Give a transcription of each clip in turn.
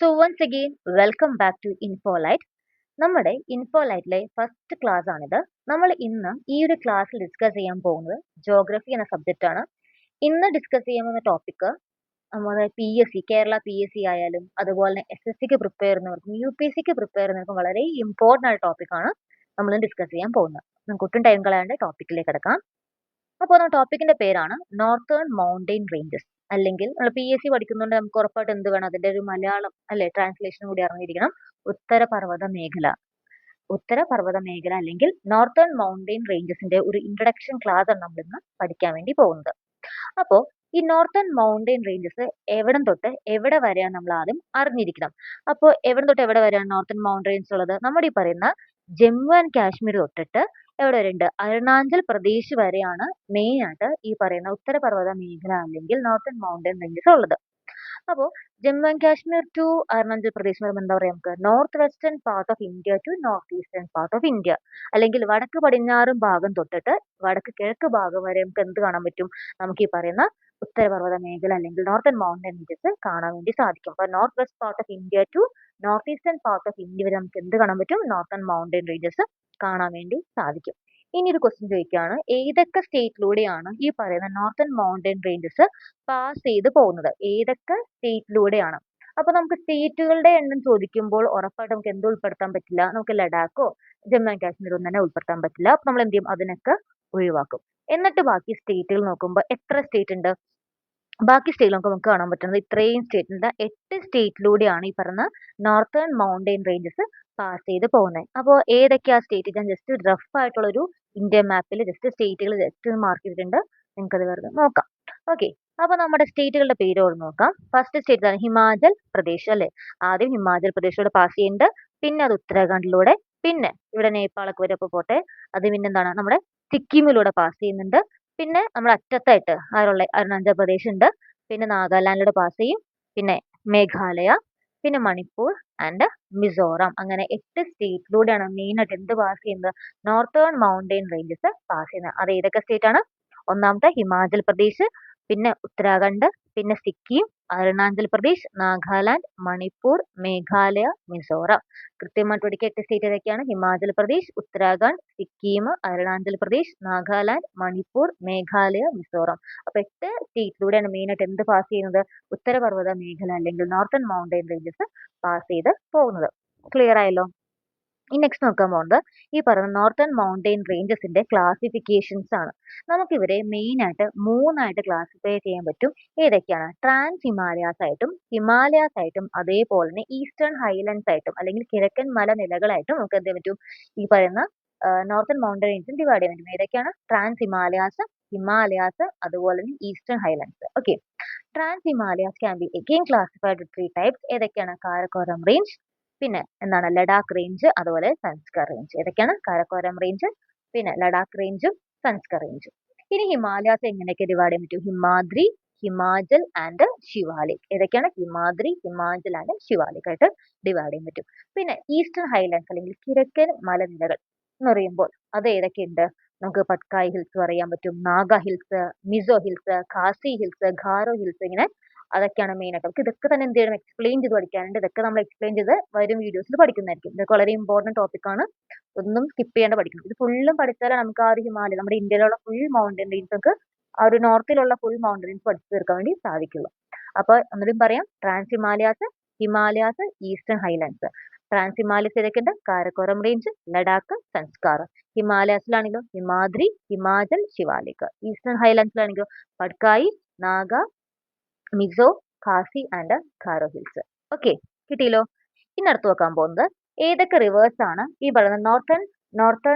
once again, welcome back to InfoLight. നമ്മുടെ ഇൻഫോലൈറ്റിലെ first class ആണിത്. നമ്മൾ ഇന്ന് ഈ ഒരു ക്ലാസ്സിൽ ഡിസ്കസ് ചെയ്യാൻ പോകുന്നത് ജോഗ്രഫി എന്ന സബ്ജക്റ്റ് ആണ്. ഇന്ന് ഡിസ്കസ് ചെയ്യാൻ പോകുന്ന ടോപ്പിക് നമ്മുടെ PSC, കേരള PSC ആയാലും അതുപോലെ SSCക്ക് പ്രിപ്പയർ ചെയ്യുന്നവർക്കും UPSCക്ക് പ്രിപ്പയർ ചെയ്യുന്നവർക്കും വളരെ ഇമ്പോർട്ടൻ്റ് ആയ ടോപ്പിക്കാണ് നമ്മൾ ഡിസ്കസ് ചെയ്യാൻ പോകുന്നത്. നമുക്ക് ഒട്ടും ടൈം കളയാണ്ട് ടോപ്പിക്കിലേക്ക് കിടക്കാം. അപ്പോൾ ടോപ്പിക്കിന്റെ പേരാണ് നോർത്തേൺ മൗണ്ടെയിൻ റേഞ്ചസ്, അല്ലെങ്കിൽ നമ്മൾ PSC പഠിക്കുന്നുണ്ട്, നമുക്ക് ഉറപ്പായിട്ട് എന്ത് വേണം, അതിന്റെ ഒരു മലയാളം അല്ലെ ട്രാൻസ്ലേഷൻ കൂടി അറിഞ്ഞിരിക്കണം. ഉത്തരപർവ്വത മേഖല. ഉത്തരപർവ്വത മേഖല അല്ലെങ്കിൽ നോർത്തേൺ മൗണ്ടെയിൻ റേഞ്ചസിന്റെ ഒരു ഇൻട്രൊഡക്ഷൻ ക്ലാസ് ആണ് നമ്മൾ ഇന്ന് പഠിക്കാൻ വേണ്ടി പോകുന്നത്. അപ്പോൾ ഈ നോർത്തേൺ മൗണ്ടെയിൻ റേഞ്ചസ് എവിടം തൊട്ട് എവിടെ വരെയാണ് നമ്മൾ ആദ്യം അറിഞ്ഞിരിക്കണം. അപ്പോൾ എവിടം തൊട്ട് എവിടെ വരെയാണ് നോർത്തേൺ മൗണ്ടെയിൻ റേഞ്ചസ് ഉള്ളത്? നമ്മുടെ ഈ പറയുന്ന ജമ്മു ആൻഡ് കാശ്മീർ തൊട്ടിട്ട് എവിടെ വരെയുണ്ട്? അരുണാചൽ പ്രദേശ് വരെയാണ് മെയിൻ ആയിട്ട് ഈ പറയുന്ന ഉത്തരപർവ്വത മേഖല അല്ലെങ്കിൽ നോർത്തേൺ മൗണ്ടെയിൻ റേഞ്ചസ് ഉള്ളത്. അപ്പോൾ ജമ്മു ആൻഡ് കാശ്മീർ ടു അരുണാചൽ പ്രദേശ് എന്ന് എന്താ പറയുക, നമുക്ക് north western part of India to north eastern part of India, അല്ലെങ്കിൽ വടക്ക് പടിഞ്ഞാറും ഭാഗം തൊട്ടിട്ട് വടക്ക് കിഴക്ക് ഭാഗം വരെ നമുക്ക് എന്ത് കാണാൻ പറ്റും? നമുക്ക് ഈ പറയുന്ന ഉത്തരപർവ്വത മേഖല അല്ലെങ്കിൽ നോർത്തേൺ മൗണ്ടെയിൻ റേഞ്ചസ് കാണാൻ വേണ്ടി സാധിക്കും. അപ്പോൾ north west part of India to north eastern part of India വരെ നമുക്ക് എന്ത് കാണാൻ പറ്റും? നോർത്തേൺ മൗണ്ടെയിൻ റേഞ്ചസ് കാണാൻ വേണ്ടി സാധിക്കും. ഇനി ഒരു ക്വസ്റ്റ്യൻ ചോദിക്കുകയാണ്, ഏതൊക്കെ സ്റ്റേറ്റിലൂടെയാണ് ഈ പറയുന്ന നോർത്തേൺ മൗണ്ടെയിൻ റേഞ്ചസ് പാസ് ചെയ്ത് പോകുന്നത്? ഏതൊക്കെ സ്റ്റേറ്റിലൂടെയാണ്? അപ്പൊ നമുക്ക് സ്റ്റേറ്റുകളുടെ എണ്ണം ചോദിക്കുമ്പോൾ ഉറപ്പായിട്ട് നമുക്ക് എന്ത് ഉൾപ്പെടുത്താൻ പറ്റില്ല? നമുക്ക് ലഡാക്കോ ജമ്മു ആൻഡ് കാശ്മീർ ഒന്നും തന്നെ ഉൾപ്പെടുത്താൻ പറ്റില്ല. അപ്പൊ നമ്മൾ എന്ത് ചെയ്യും? അതിനൊക്കെ ഒഴിവാക്കും. എന്നിട്ട് ബാക്കി സ്റ്റേറ്റുകൾ നോക്കുമ്പോൾ എത്ര സ്റ്റേറ്റ് ഉണ്ട്? ബാക്കി സ്റ്റേറ്റിലൊക്കെ നമുക്ക് കാണാൻ പറ്റുന്നത് ഇത്രയും സ്റ്റേറ്റ് ഉണ്ട്. 8 സ്റ്റേറ്റിലൂടെയാണ് ഈ പറഞ്ഞ നോർത്തേൺ മൗണ്ടെയിൻ റേഞ്ചസ് പാസ് ചെയ്ത് പോകുന്നത്. അപ്പോൾ ഏതൊക്കെയാ സ്റ്റേറ്റ്? ഞാൻ ജസ്റ്റ് റഫ് ആയിട്ടുള്ള ഒരു ഇന്ത്യ മാപ്പിൽ ജസ്റ്റ് സ്റ്റേറ്റുകൾ ജസ്റ്റ് മാർക്ക് ചെയ്തിട്ടുണ്ട്, നിങ്ങൾക്കത് വെറുതെ നോക്കാം. ഓക്കെ, അപ്പൊ നമ്മുടെ സ്റ്റേറ്റുകളുടെ പേര് ഓർന്ന് നോക്കാം. ഫസ്റ്റ് സ്റ്റേറ്റ് ആണ് ഹിമാചൽ പ്രദേശ് അല്ലെ. ആദ്യം ഹിമാചൽ പ്രദേശിലൂടെ പാസ് ചെയ്യുന്നുണ്ട്, പിന്നെ അത് ഉത്തരാഖണ്ഡിലൂടെ, പിന്നെ ഇവിടെ നേപ്പാളൊക്കെ വരെ പോട്ടെ, അത് പിന്നെ എന്താണ് നമ്മുടെ സിക്കിമിലൂടെ പാസ് ചെയ്യുന്നുണ്ട്, പിന്നെ നമ്മുടെ അറ്റത്തായിട്ട് ആരുള്ള അരുണാചൽ പ്രദേശ് ഉണ്ട്, പിന്നെ നാഗാലാൻഡിലൂടെ പാസ് ചെയ്യും, പിന്നെ മേഘാലയ, പിന്നെ മണിപ്പൂർ ആൻഡ് മിസോറാം. അങ്ങനെ 8 സ്റ്റേറ്റിലൂടെയാണ് മെയിൻ ആയിട്ട് എന്ത് പാസ് ചെയ്യുന്നത്? നോർത്തേൺ മൗണ്ടെയിൻ റേഞ്ചസ് പാസ് ചെയ്യുന്നത്. അത് ഏതൊക്കെ സ്റ്റേറ്റ് ആണ്? ഒന്നാമത്തെ ഹിമാചൽ പ്രദേശ്, പിന്നെ ഉത്തരാഖണ്ഡ്, പിന്നെ സിക്കിം, അരുണാചൽ പ്രദേശ്, നാഗാലാൻഡ്, മണിപ്പൂർ, മേഘാലയ, മിസോറാം. കൃത്യമായിട്ട് പഠിക്കുക. 8 സ്റ്റേറ്റ് ഏതൊക്കെയാണ്? ഹിമാചൽ പ്രദേശ്, ഉത്തരാഖണ്ഡ്, സിക്കിം, അരുണാചൽ പ്രദേശ്, നാഗാലാൻഡ്, മണിപ്പൂർ, മേഘാലയ, മിസോറാം. അപ്പൊ 8 സ്റ്റേറ്റിലൂടെയാണ് മെയിൻ ആയിട്ട് എന്ത് പാസ് ചെയ്യുന്നത്? ഉത്തരപർവ്വത മേഖല അല്ലെങ്കിൽ നോർത്തേൺ മൗണ്ടെയിൻ റേഞ്ചസ് പാസ് ചെയ്ത് പോകുന്നത്. ക്ലിയർ ആയല്ലോ? ഈ നെക്സ്റ്റ് നോക്കാൻ പോകുന്നത് ഈ പറയുന്ന നോർത്തേൺ മൗണ്ടെയിൻ റേഞ്ചസിന്റെ ക്ലാസിഫിക്കേഷൻസ് ആണ്. നമുക്ക് ഇവരെ മെയിൻ ആയിട്ട് 3 ആയിട്ട് ക്ലാസിഫൈ ചെയ്യാൻ പറ്റും. ഏതൊക്കെയാണ്? ട്രാൻസ് ഹിമാലയാസ് ആയിട്ടും, ഹിമാലയാസ് ആയിട്ടും, അതേപോലെ തന്നെ ഈസ്റ്റേൺ ഹൈലൻഡ്സ് ആയിട്ടും അല്ലെങ്കിൽ കിഴക്കൻ മലനിരകളായിട്ടും നമുക്ക് എന്ത് ചെയ്യാൻ പറ്റും? ഈ പറയുന്ന നോർത്തേൺ മൗണ്ടെയിൻ റേഞ്ചസ് ഡിവൈഡ് ചെയ്യാൻ പറ്റും. ഏതൊക്കെയാണ്? ട്രാൻസ് ഹിമാലയാസ്, ഹിമാലയാസ്, അതുപോലെ തന്നെ eastern highlands. Okay, trans Himalayas can be again classified 3 types. ഏതൊക്കെയാണ്? കാരക്കോറം റേഞ്ച്, പിന്നെ എന്താണ് ലഡാക്ക് റേഞ്ച്, അതുപോലെ സൻസ്കർ റേഞ്ച്. ഏതൊക്കെയാണ്? കാരക്കോറം റേഞ്ച്, പിന്നെ ലഡാക്ക് റേഞ്ചും സൻസ്കർ റേഞ്ചും. ഇനി ഹിമാലയാസ് എങ്ങനെയൊക്കെ ഡിവൈഡ് ചെയ്യാൻ പറ്റും? ഹിമാദ്രി, ഹിമാചൽ ആൻഡ് ശിവാലിക്. ഏതൊക്കെയാണ്? ഹിമാദ്രി, ഹിമാചൽ ആൻഡ് ശിവാലിക് ആയിട്ട് ഡിവൈഡ് ചെയ്യാൻ പറ്റും. പിന്നെ ഈസ്റ്റേൺ ഹൈലൻഡ്സ് അല്ലെങ്കിൽ കിഴക്കൻ മലനിരകൾ എന്ന് പറയുമ്പോൾ അത് ഏതൊക്കെയുണ്ട്? നമുക്ക് പട്കായ് ഹിൽസ് പറയാൻ പറ്റും, Naga hills, Mizo hills, Khasi hills, Garo hills, ഇങ്ങനെ അതൊക്കെയാണ് മെയിൻ ആയിട്ട്. നമുക്ക് ഇതൊക്കെ തന്നെ എന്ത് ചെയ്യണം? എക്സ്പ്ലെയിൻ ചെയ്ത് പഠിക്കാനുണ്ട്. ഇതൊക്കെ നമ്മൾ എക്സ്പ്ലെയിൻ ചെയ്ത് വരും വീഡിയോസിൽ പഠിക്കുന്നതായിരിക്കും. ഇതൊക്കെ വളരെ ഇമ്പോർട്ടന്റ് ടോപ്പിക് ആണ്, ഒന്നും സ്കിപ്പ് ചെയ്യാണ്ട് പഠിക്കണം. ഇത് ഫുള്ളും പഠിച്ചാലേ നമുക്ക് ആ ഒരു ഹിമാലയ, നമ്മുടെ ഇന്ത്യയിലുള്ള ഫുൾ മൗണ്ടൻ റേഞ്ച് ഒക്കെ ആ ഒരു നോർത്തിലുള്ള ഫുൾ മൗണ്ടൻ റേഞ്ച് പഠിച്ചു തീർക്കാൻ വേണ്ടി സാധിക്കുള്ളൂ. അപ്പൊ ഒന്നുകൂടി പറയാം, trans Himalayas, Himalayas, eastern highlands. Trans Himalayas ഏതൊക്കെയുണ്ട്? കാരക്കോറം റേഞ്ച്, ലഡാക്ക്, സൻസ്കാർ. ഹിമാലയസിലാണെങ്കിലോ ഹിമാദ്രി, ഹിമാചൽ, ശിവാലിക്. ഈസ്റ്റേൺ ഹൈലൻഡ്സിലാണെങ്കിലോ Patkai, Naga, Mizo, Khasi and Garo hills. Okay, കിട്ടിയല്ലോ? ഇനി അടുത്ത് നോക്കാൻ പോകുന്നത് ഏതൊക്കെ റിവേഴ്സ് ആണ് ഈ പറയുന്ന നോർത്തേൺ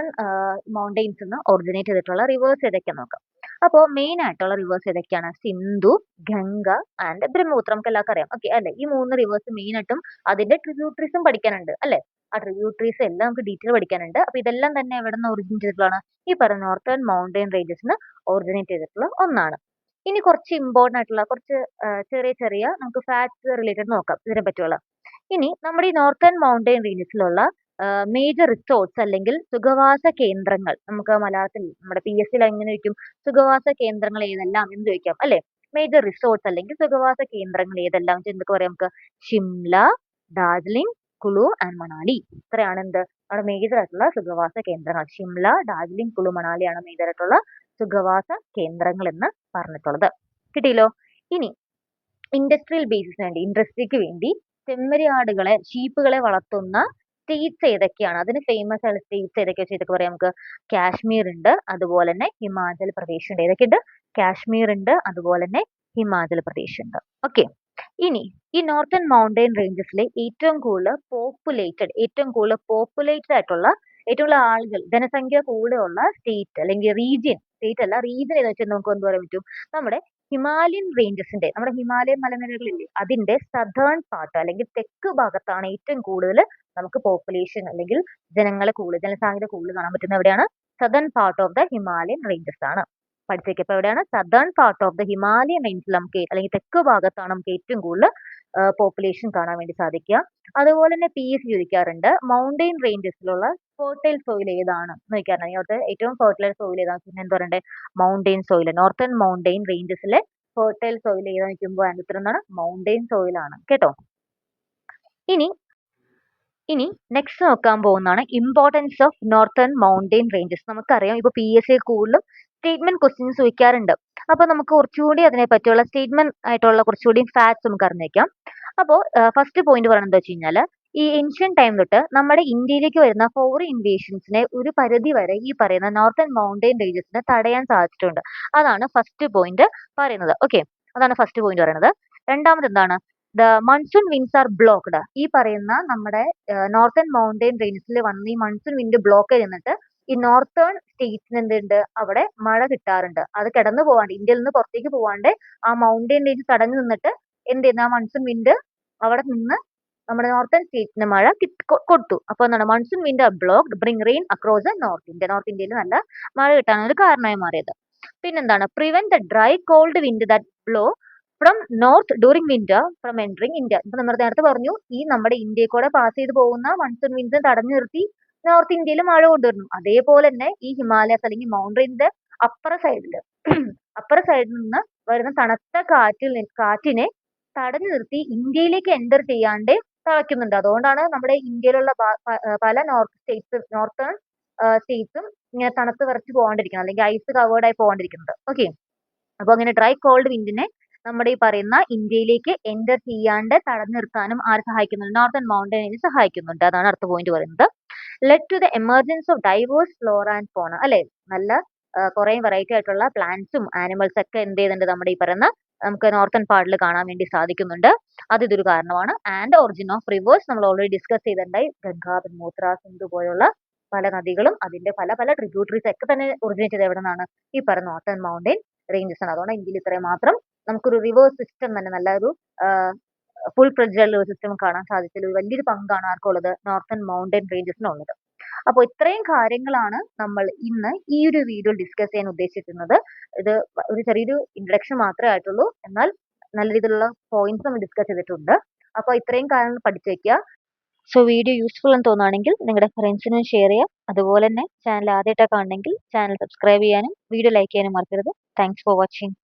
മൗണ്ടെയിൻസ് നിന്ന് ഒറിജിനേറ്റ് ചെയ്തിട്ടുള്ള റിവേഴ്സ് ഏതൊക്കെയാന്ന് നോക്കാം. അപ്പോൾ മെയിൻ ആയിട്ടുള്ള റിവേഴ്സ് ഏതൊക്കെയാണ്? സിന്ധു, ഗംഗ ആൻഡ് ബ്രഹ്മപുത്ര. നമുക്ക് എല്ലാവർക്കും അറിയാം. ഓക്കെ അല്ലെ? ഈ 3 റിവേഴ്സ് മെയിൻ ആയിട്ടും അതിന്റെ ട്രിബ്യൂട്ടറീസും പഠിക്കാനുണ്ട് അല്ലെ? ആ ട്രിബ്യൂട്ടറീസ് എല്ലാം നമുക്ക് ഡീറ്റെയിൽ പഠിക്കാനുണ്ട്. അപ്പൊ ഇതെല്ലാം തന്നെ എവിടെ നിന്ന് ഒറിജിനേറ്റ് ചെയ്തിട്ടുള്ളതാണ്? ഈ പറയുന്ന നോർത്തേൺ മൗണ്ടെയിൻ റേഞ്ചസിന് ഒറിജിനേറ്റ് ചെയ്തിട്ടുള്ള ഒന്നാണ്. ഇനി കുറച്ച് ഇമ്പോർട്ടന്റ് ആയിട്ടുള്ള കുറച്ച് ചെറിയ നമുക്ക് ഫാക്ട്സ് റിലേറ്റഡ് നോക്കാം ഇതിനെ പറ്റിയുള്ള. ഇനി നമ്മുടെ ഈ നോർത്തേൺ മൗണ്ടെയിൻ റേഞ്ചസിലുള്ള മേജർ റിസോർട്ട്സ് അല്ലെങ്കിൽ സുഖവാസ കേന്ദ്രങ്ങൾ, നമുക്ക് മലയാളത്തിൽ നമ്മുടെ PSC എങ്ങനെ ചോദിക്കും? സുഖവാസ കേന്ദ്രങ്ങൾ ഏതെല്ലാം എന്ന് ചോദിക്കാം അല്ലെ? മേജർ റിസോർട്ട്സ് അല്ലെങ്കിൽ സുഖവാസ കേന്ദ്രങ്ങൾ ഏതെല്ലാം എന്തൊക്കെ പറയാം? നമുക്ക് ഷിംല, ഡാർജിലിംഗ്, കുളു ആൻഡ് മണാലി. ഇത്രയാണ് എന്ത് നമ്മുടെ മേജർ ആയിട്ടുള്ള സുഖവാസ കേന്ദ്രങ്ങൾ. ഷിംല, ഡാർജിലിംഗ്, കുളു, മണാലിയാണ് മേജർ ആയിട്ടുള്ള സുഖവാസ കേന്ദ്രങ്ങൾ എന്ന് പറഞ്ഞിട്ടുള്ളത്. കിട്ടിയല്ലോ. ഇനി ഇൻഡസ്ട്രിയൽ ബേസിസിന് വേണ്ടി, ഇൻഡസ്ട്രിക്ക് വേണ്ടി ചെമ്മരിയാടുകളെ, ഷീപ്പുകളെ വളർത്തുന്ന സ്റ്റേറ്റ്സ് ഏതൊക്കെയാണ്? അതിന് ഫേമസ് ആയ സ്റ്റേറ്റ്സ് ഏതൊക്കെയാ ചെയ്തൊക്കെ പറയാം നമുക്ക്. കാശ്മീർ ഉണ്ട്, അതുപോലെ തന്നെ ഹിമാചൽ പ്രദേശ് ഉണ്ട്. ഏതൊക്കെയുണ്ട്? കാശ്മീർ ഉണ്ട്, അതുപോലെ തന്നെ ഹിമാചൽ പ്രദേശ് ഉണ്ട്. ഓക്കെ. ഇനി ഈ നോർത്തേൺ മൗണ്ടൈൻ റേഞ്ചസിലെ ഏറ്റവും കൂടുതൽ പോപ്പുലേറ്റഡ് ആയിട്ടുള്ള ഏറ്റവും കൂടുതൽ ആളുകൾ, ജനസംഖ്യ കൂടുതലുള്ള സ്റ്റേറ്റ് അല്ലെങ്കിൽ റീജിയൻ, സ്റ്റേറ്റ് അല്ല റീജിയൻ ഏതാ വെച്ചാൽ നമുക്ക് എന്ത് പറയാൻ പറ്റും? നമ്മുടെ ഹിമാലയൻ റേഞ്ചസിന്റെ, നമ്മുടെ ഹിമാലയൻ മലനിരകളില്ലേ, അതിന്റെ സദേൺ പാർട്ട് അല്ലെങ്കിൽ തെക്ക് ഭാഗത്താണ് ഏറ്റവും കൂടുതൽ നമുക്ക് പോപ്പുലേഷൻ അല്ലെങ്കിൽ ജനസാന്ദ്രത കൂടുതൽ കാണാൻ പറ്റുന്നത്. എവിടെയാണ്? Southern part of the Himalayan ranges ആണ്. പഠിച്ചേക്ക്. അപ്പൊ എവിടെയാണ്? Southern part of the Himalayan റേഞ്ചിൽ നമുക്ക് അല്ലെങ്കിൽ തെക്ക് ഭാഗത്താണ് നമുക്ക് ഏറ്റവും കൂടുതൽ പോപ്പുലേഷൻ കാണാൻ വേണ്ടി സാധിക്കുക. അതുപോലെ തന്നെ PSC ചോദിക്കാറുണ്ട്, മൗണ്ടെയിൻ റേഞ്ചസിലുള്ള ഫെർട്ടൈൽ സോയിൽ ഏതാണ് എന്ന് ചോദിക്കാറുണ്ട്. അതിനകത്ത് ഏറ്റവും ഫെർട്ടൈൽ സോയിൽ ഏതാണ്? പിന്നെ എന്താ പറയണ്ടേ? Mountain soil. നോർത്തേൺ മൗണ്ടെയിൻ റേഞ്ചസിലെ ഫെർട്ടൈൽ സോയിൽ ഏതാണെന്ന് ചോദിക്കുമ്പോൾ അതിന്റെ ഉത്തരം എന്താണ്? മൗണ്ടെയിൻ സോയിൽ ആണ്. കേട്ടോ. ഇനി നെക്സ്റ്റ് നോക്കാൻ പോകുന്നതാണ് importance of northern mountain ranges. നമുക്കറിയാം ഇപ്പൊ PSC കൂടുതലും സ്റ്റേറ്റ്മെന്റ് ക്വസ്റ്റ്യൻസ് ചോദിക്കാറുണ്ട്. അപ്പൊ നമുക്ക് കുറച്ചുകൂടി അതിനെ പറ്റിയുള്ള സ്റ്റേറ്റ്മെന്റ് ആയിട്ടുള്ള കുറച്ചുകൂടി ഫാക്ട്സ് നമുക്ക് അറിഞ്ഞേക്കാം. അപ്പോൾ ഫസ്റ്റ് പോയിന്റ് പറയുന്നത് എന്താ വെച്ച് കഴിഞ്ഞാൽ, ഈ ഏൻഷ്യൻ ടൈം തൊട്ട് നമ്മുടെ ഇന്ത്യയിലേക്ക് വരുന്ന ഫോറിൻ ഇൻവേഷൻസിനെ ഒരു പരിധി വരെ ഈ പറയുന്ന നോർത്തേൺ മൗണ്ടെയിൻ റേഞ്ചസിനെ തടയാൻ സാധിച്ചിട്ടുണ്ട്. അതാണ് ഫസ്റ്റ് പോയിന്റ് പറയുന്നത്. ഓക്കെ, അതാണ് ഫസ്റ്റ് പോയിന്റ് പറയുന്നത്. രണ്ടാമത് എന്താണ്? The monsoon winds are blocked. ഈ പറയുന്ന നമ്മുടെ നോർത്തേൺ മൗണ്ടെയിൻ റേഞ്ചസിൽ വന്ന് ഈ മൺസൂൺ വിൻഡ് ബ്ലോക്ക് ചെയ്തിട്ട് ഈ നോർത്തേൺ സ്റ്റേറ്റ്സിന് എന്തുണ്ട്? അവിടെ മഴ കിട്ടാറുണ്ട്. അത് കിടന്നു പോവാണ്ട്, ഇന്ത്യയിൽ നിന്ന് പുറത്തേക്ക് പോവാണ്ട് ആ മൗണ്ടെയിൻ റേഞ്ച് തടഞ്ഞു നിന്നിട്ട് എന്ത് ചെയ്യുന്ന? ആ മൺസൂൺ വിൻഡ് അവിടെ നിന്ന് നമ്മുടെ നോർത്തേൺ സ്റ്റേറ്റ്സിന് മഴ കൊടുത്തു. അപ്പൊ എന്താണ്? Monsoon wind are blocked bring rain across the north India. North ഇന്ത്യയിൽ നല്ല മഴ കിട്ടാൻ ഒരു കാരണമായി മാറിയത്. പിന്നെന്താണ്? Prevent the dry cold wind that blow from north during winter from entering India. ഇപ്പൊ നമ്മൾ നേരത്തെ പറഞ്ഞു, ഈ നമ്മുടെ ഇന്ത്യയിൽ കൂടെ പാസ് ചെയ്ത് പോകുന്ന മൺസൂൺ വിൻഡ് തടഞ്ഞു നിർത്തി നോർത്ത് ഇന്ത്യയിൽ മഴ കൊണ്ടുവരുന്നു. അതേപോലെ തന്നെ ഈ ഹിമാലയസ് അല്ലെങ്കിൽ മൗണ്ടൈനിന്റെ അപ്പർ സൈഡിൽ നിന്ന് വരുന്ന തണുത്ത കാറ്റിനെ തടഞ്ഞു നിർത്തി ഇന്ത്യയിലേക്ക് എൻ്റർ ചെയ്യാണ്ട് തളയ്ക്കുന്നുണ്ട്. അതുകൊണ്ടാണ് നമ്മുടെ ഇന്ത്യയിലുള്ള പല നോർത്തേൺ സ്റ്റേറ്റ്സും ഇങ്ങനെ തണുത്ത് വിറച്ച് പോകാണ്ടിരിക്കുന്നത്, അല്ലെങ്കിൽ ഐസ് കവേർഡ് ആയി പോകാണ്ടിരിക്കുന്നത്. ഓക്കെ, അപ്പൊ അങ്ങനെ ഡ്രൈ കോൾഡ് വിൻഡിനെ നമ്മുടെ ഈ പറയുന്ന ഇന്ത്യയിലേക്ക് എൻ്റർ ചെയ്യാണ്ട് തടഞ്ഞു നിർത്താനും ആര് സഹായിക്കുന്നുണ്ട്? നോർത്തേൺ മൗണ്ടൈനിൽ സഹായിക്കുന്നുണ്ട്. അതാണ് അടുത്ത പോയിന്റ് പറയുന്നത്. Led to the emergence of diverse flora and fauna. അല്ലെ, നല്ല കുറെ വെറൈറ്റി ആയിട്ടുള്ള പ്ലാന്റ്സും ആനിമൽസ് ഒക്കെ എന്ത് ചെയ്യുന്നുണ്ട്? നമ്മുടെ ഈ പറയുന്ന നമുക്ക് നോർത്തേൺ പാർട്ടിൽ കാണാൻ വേണ്ടി സാധിക്കുന്നുണ്ട്. അത് ഇതൊരു കാരണമാണ്. ആൻഡ് ഒറിജിൻ ഓഫ് റിവേഴ്സ് നമ്മൾ ഓൾറെഡി ഡിസ്കസ് ചെയ്തിട്ടുണ്ടായി. ഗംഗ, ബ്രഹ്മപുത്ര, സിന്ധു പോലുള്ള പല നദികളും അതിന്റെ പല ട്രിബ്യൂട്ടറീസ് ഒക്കെ തന്നെ ഒറിജിനേറ്റ് ചെയ്ത് എവിടെ നിന്നാണ്? ഈ പറയുന്ന നോർത്തേൺ മൗണ്ടെയിൻ റേഞ്ചസ് ആണ്. അതുകൊണ്ട് ഇന്ത്യയിൽ ഇത്രയും മാത്രം നമുക്കൊരു റിവേഴ്സ് സിസ്റ്റം തന്നെ, നല്ലൊരു ഫുൾ ഫ്ലെഡ്ജ് സിസ്റ്റം കാണാൻ സാധിച്ചതിൽ ഒരു വലിയൊരു പങ്കാണ് ആർക്കുള്ളത്? Northern mountain റേഞ്ചസിനുള്ളത്. അപ്പോൾ ഇത്രയും കാര്യങ്ങളാണ് നമ്മൾ ഇന്ന് ഈ ഒരു വീഡിയോയിൽ ഡിസ്കസ് ചെയ്യാൻ ഉദ്ദേശിക്കുന്നത്. ഇത് ഒരു ചെറിയൊരു ഇൻട്രഡക്ഷൻ മാത്രമേ ആയിട്ടുള്ളൂ, എന്നാൽ നല്ല രീതിയിലുള്ള പോയിന്റ്സ് നമ്മൾ ഡിസ്കസ് ചെയ്തിട്ടുണ്ട്. അപ്പോൾ ഇത്രയും കാര്യങ്ങൾ പഠിച്ചു വെക്കുക. സോ വീഡിയോ യൂസ്ഫുൾ എന്ന് തോന്നുകയാണെങ്കിൽ നിങ്ങളുടെ ഫ്രണ്ട്സിനും ഷെയർ ചെയ്യാം. അതുപോലെ തന്നെ ചാനൽ ആദ്യമായിട്ടാണ് കാണണമെങ്കിൽ ചാനൽ സബ്സ്ക്രൈബ് ചെയ്യാനും വീഡിയോ ലൈക്ക് ചെയ്യാനും മറക്കരുത്. Thanks for watching.